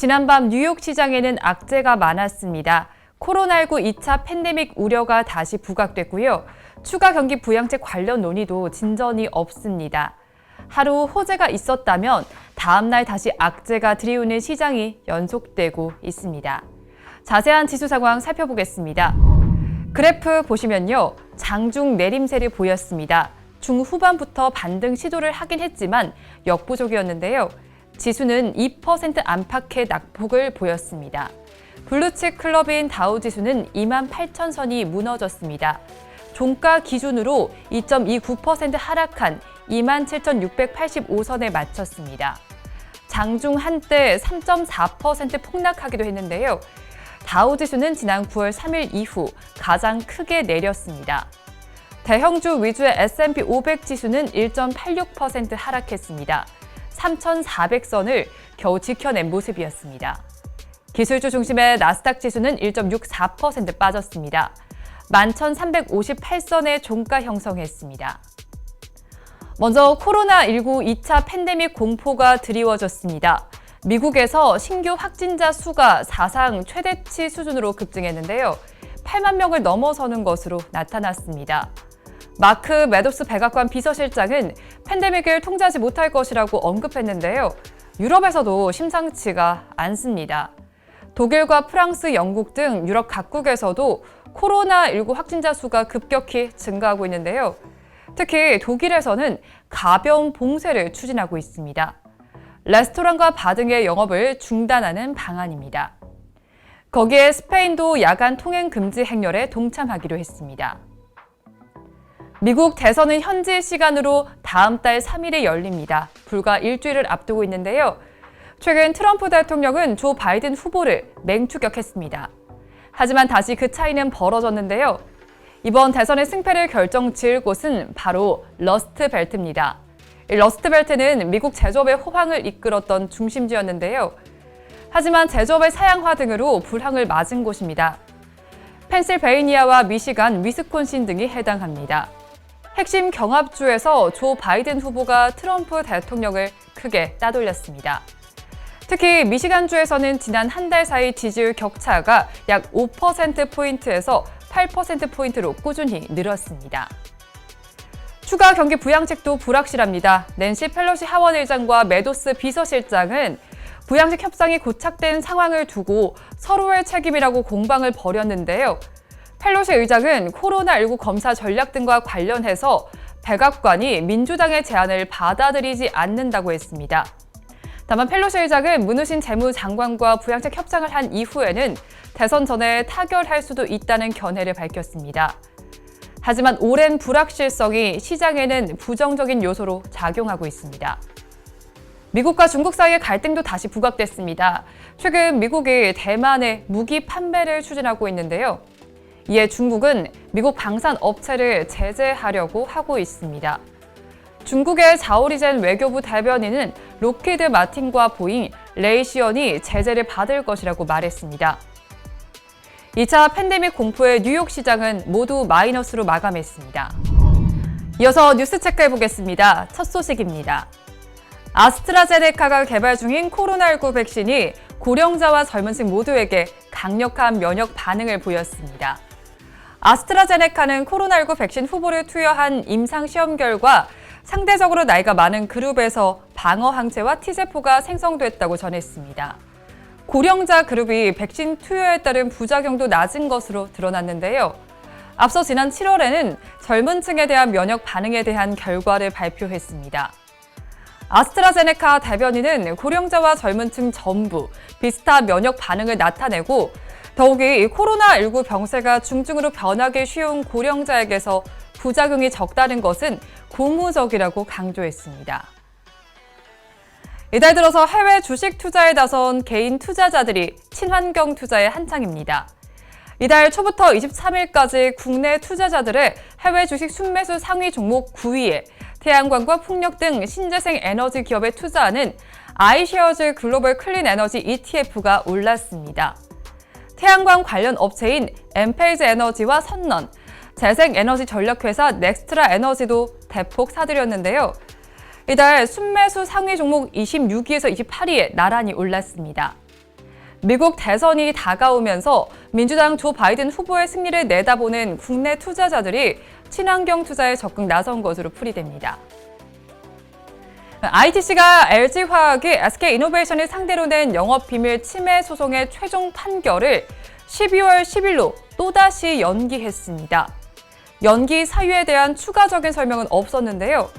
지난밤 뉴욕 시장에는 악재가 많았습니다. 코로나19 2차 팬데믹 우려가 다시 부각됐고요. 추가 경기 부양책 관련 논의도 진전이 없습니다. 하루 호재가 있었다면 다음 날 다시 악재가 들이오는 시장이 연속되고 있습니다. 자세한 지수 상황 살펴보겠습니다. 그래프 보시면요. 장중 내림세를 보였습니다. 중후반부터 반등 시도를 하긴 했지만 역부족이었는데요. 지수는 2% 안팎의 낙폭을 보였습니다. 블루칩 클럽인 다우지수는 28,000선이 무너졌습니다. 종가 기준으로 2.29% 하락한 27,685선에 마쳤습니다. 장중 한때 3.4% 폭락하기도 했는데요. 다우지수는 지난 9월 3일 이후 가장 크게 내렸습니다. 대형주 위주의 S&P 500 지수는 1.86% 하락했습니다. 3,400선을 겨우 지켜낸 모습이었습니다. 기술주 중심의 나스닥 지수는 1.64% 빠졌습니다. 11,358선의 종가 형성했습니다. 먼저 코로나19 2차 팬데믹 공포가 드리워졌습니다. 미국에서 신규 확진자 수가 사상 최대치 수준으로 급증했는데요. 8만 명을 넘어서는 것으로 나타났습니다. 마크 메도스 백악관 비서실장은 팬데믹을 통제하지 못할 것이라고 언급했는데요. 유럽에서도 심상치가 않습니다. 독일과 프랑스, 영국 등 유럽 각국에서도 코로나19 확진자 수가 급격히 증가하고 있는데요. 특히 독일에서는 가벼운 봉쇄를 추진하고 있습니다. 레스토랑과 바 등의 영업을 중단하는 방안입니다. 거기에 스페인도 야간 통행 금지 행렬에 동참하기로 했습니다. 미국 대선은 현지 시간으로 다음 달 3일에 열립니다. 불과 일주일을 앞두고 있는데요. 최근 트럼프 대통령은 조 바이든 후보를 맹추격했습니다. 하지만 다시 그 차이는 벌어졌는데요. 이번 대선의 승패를 결정지을 곳은 바로 러스트벨트입니다. 러스트벨트는 미국 제조업의 호황을 이끌었던 중심지였는데요. 하지만 제조업의 사양화 등으로 불황을 맞은 곳입니다. 펜실베이니아와 미시간, 위스콘신 등이 해당합니다. 핵심 경합주에서 조 바이든 후보가 트럼프 대통령을 크게 따돌렸습니다. 특히 미시간주에서는 지난 한 달 사이 지지율 격차가 약 5%포인트에서 8%포인트로 꾸준히 늘었습니다. 추가 경기 부양책도 불확실합니다. 낸시 펠로시 하원 의장과 메도스 비서실장은 부양책 협상이 고착된 상황을 두고 서로의 책임이라고 공방을 벌였는데요. 펠로시 의장은 코로나19 검사 전략 등과 관련해서 백악관이 민주당의 제안을 받아들이지 않는다고 했습니다. 다만 펠로시 의장은 문우신 재무장관과 부양책 협상을 한 이후에는 대선 전에 타결할 수도 있다는 견해를 밝혔습니다. 하지만 오랜 불확실성이 시장에는 부정적인 요소로 작용하고 있습니다. 미국과 중국 사이의 갈등도 다시 부각됐습니다. 최근 미국이 대만에 무기 판매를 추진하고 있는데요. 이에 중국은 미국 방산 업체를 제재하려고 하고 있습니다. 중국의 자오리젠 외교부 대변인은 록히드 마틴과 보잉, 레이시언이 제재를 받을 것이라고 말했습니다. 2차 팬데믹 공포의 뉴욕 시장은 모두 마이너스로 마감했습니다. 이어서 뉴스 체크해보겠습니다. 첫 소식입니다. 아스트라제네카가 개발 중인 코로나19 백신이 고령자와 젊은 층 모두에게 강력한 면역 반응을 보였습니다. 아스트라제네카는 코로나19 백신 후보를 투여한 임상시험 결과 상대적으로 나이가 많은 그룹에서 방어 항체와 T세포가 생성됐다고 전했습니다. 고령자 그룹이 백신 투여에 따른 부작용도 낮은 것으로 드러났는데요. 앞서 지난 7월에는 젊은 층에 대한 면역 반응에 대한 결과를 발표했습니다. 아스트라제네카 대변인은 고령자와 젊은 층 전부 비슷한 면역 반응을 나타내고 더욱이 코로나19 병세가 중증으로 변하기 쉬운 고령자에게서 부작용이 적다는 것은 고무적이라고 강조했습니다. 이달 들어서 해외 주식 투자에 나선 개인 투자자들이 친환경 투자에 한창입니다. 이달 초부터 23일까지 국내 투자자들의 해외 주식 순매수 상위 종목 9위에 태양광과 풍력 등 신재생 에너지 기업에 투자하는 아이쉐어즈 글로벌 클린 에너지 ETF가 올랐습니다. 태양광 관련 업체인 엠페이즈 에너지와 선넌, 재생에너지 전략회사 넥스트라 에너지도 대폭 사들였는데요. 이달 순매수 상위 종목 26위에서 28위에 나란히 올랐습니다. 미국 대선이 다가오면서 민주당 조 바이든 후보의 승리를 내다보는 국내 투자자들이 친환경 투자에 적극 나선 것으로 풀이됩니다. ITC가 LG화학이 SK이노베이션을 상대로 낸 영업비밀 침해 소송의 최종 판결을 12월 10일로 또다시 연기했습니다. 연기 사유에 대한 추가적인 설명은 없었는데요.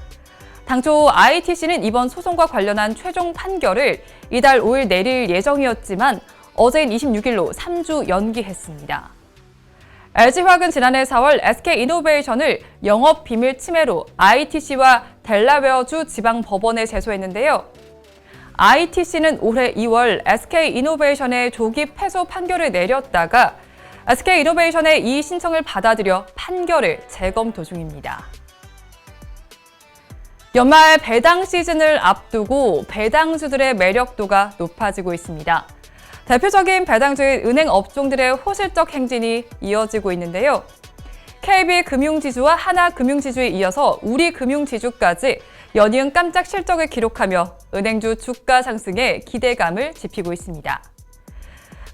당초 ITC는 이번 소송과 관련한 최종 판결을 이달 5일 내릴 예정이었지만 어제인 26일로 3주 연기했습니다. LG화학은 지난해 4월 SK이노베이션을 영업비밀 침해로 ITC와 델라웨어주 지방법원에 제소했는데요. ITC는 올해 2월 SK이노베이션의 조기 패소 판결을 내렸다가 SK이노베이션의 이의 신청을 받아들여 판결을 재검토 중입니다. 연말 배당 시즌을 앞두고 배당주들의 매력도가 높아지고 있습니다. 대표적인 배당주인 은행 업종들의 호실적 행진이 이어지고 있는데요. KB금융지주와 하나금융지주에 이어서 우리금융지주까지 연이은 깜짝 실적을 기록하며 은행주 주가 상승에 기대감을 지피고 있습니다.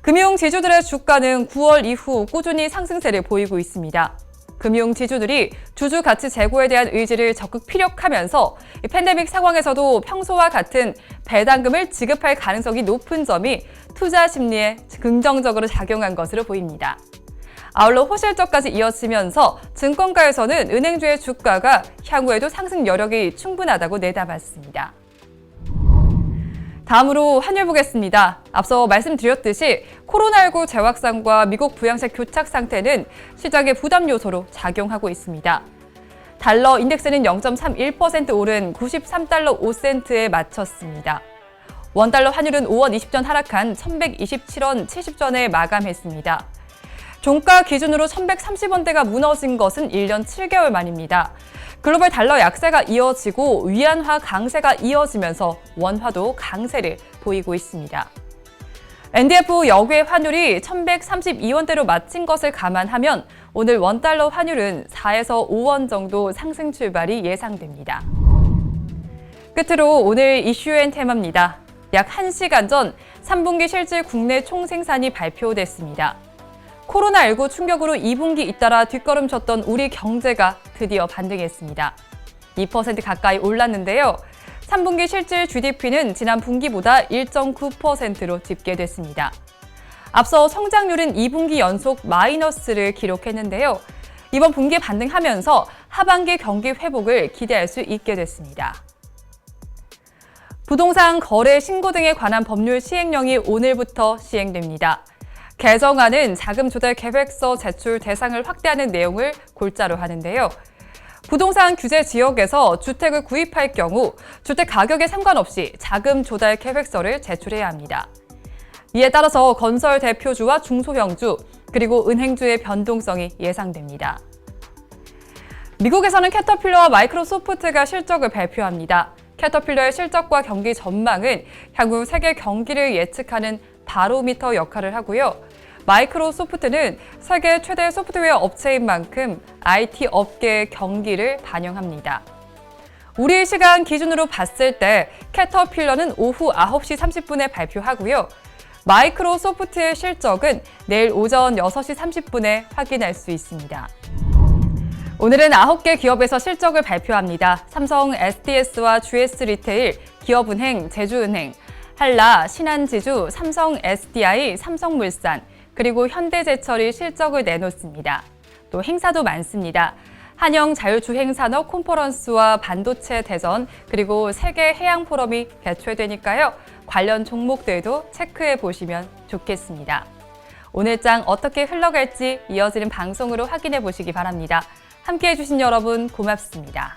금융지주들의 주가는 9월 이후 꾸준히 상승세를 보이고 있습니다. 금융지주들이 주주 가치 제고에 대한 의지를 적극 피력하면서 팬데믹 상황에서도 평소와 같은 배당금을 지급할 가능성이 높은 점이 투자 심리에 긍정적으로 작용한 것으로 보입니다. 아울러 호실적까지 이어지면서 증권가에서는 은행주의 주가가 향후에도 상승 여력이 충분하다고 내다봤습니다. 다음으로 환율 보겠습니다. 앞서 말씀드렸듯이 코로나19 재확산과 미국 부양책 교착 상태는 시장의 부담 요소로 작용하고 있습니다. 달러 인덱스는 0.31% 오른 93달러 5센트에 마쳤습니다. 원달러 환율은 5원 20전 하락한 1127원 70전에 마감했습니다. 종가 기준으로 1130원대가 무너진 것은 1년 7개월 만입니다. 글로벌 달러 약세가 이어지고 위안화 강세가 이어지면서 원화도 강세를 보이고 있습니다. NDF 역외 환율이 1132원대로 마친 것을 감안하면 오늘 원달러 환율은 4에서 5원 정도 상승 출발이 예상됩니다. 끝으로 오늘 이슈앤 테마입니다. 약 1시간 전 3분기 실질 국내 총생산이 발표됐습니다. 코로나19 충격으로 2분기 잇따라 뒷걸음쳤던 우리 경제가 드디어 반등했습니다. 2% 가까이 올랐는데요. 3분기 실질 GDP는 지난 분기보다 1.9%로 집계됐습니다. 앞서 성장률은 2분기 연속 마이너스를 기록했는데요. 이번 분기에 반등하면서 하반기 경기 회복을 기대할 수 있게 됐습니다. 부동산 거래 신고 등에 관한 법률 시행령이 오늘부터 시행됩니다. 개정안은 자금 조달 계획서 제출 대상을 확대하는 내용을 골자로 하는데요. 부동산 규제 지역에서 주택을 구입할 경우 주택 가격에 상관없이 자금 조달 계획서를 제출해야 합니다. 이에 따라서 건설 대표주와 중소형주, 그리고 은행주의 변동성이 예상됩니다. 미국에서는 캐터필러와 마이크로소프트가 실적을 발표합니다. 캐터필러의 실적과 경기 전망은 향후 세계 경기를 예측하는 바로미터 역할을 하고요. 마이크로소프트는 세계 최대 소프트웨어 업체인 만큼 IT 업계의 경기를 반영합니다. 우리 시간 기준으로 봤을 때 캐터필러는 오후 9시 30분에 발표하고요. 마이크로소프트의 실적은 내일 오전 6시 30분에 확인할 수 있습니다. 오늘은 9개 기업에서 실적을 발표합니다. 삼성 SDS와 GS 리테일, 기업은행, 제주은행, 한라, 신한지주, 삼성 SDI, 삼성물산, 그리고 현대제철이 실적을 내놓습니다. 또 행사도 많습니다. 한영 자율주행산업 콘퍼런스와 반도체 대전, 그리고 세계 해양 포럼이 개최되니까요. 관련 종목들도 체크해 보시면 좋겠습니다. 오늘 장 어떻게 흘러갈지 이어지는 방송으로 확인해 보시기 바랍니다. 함께해 주신 여러분 고맙습니다.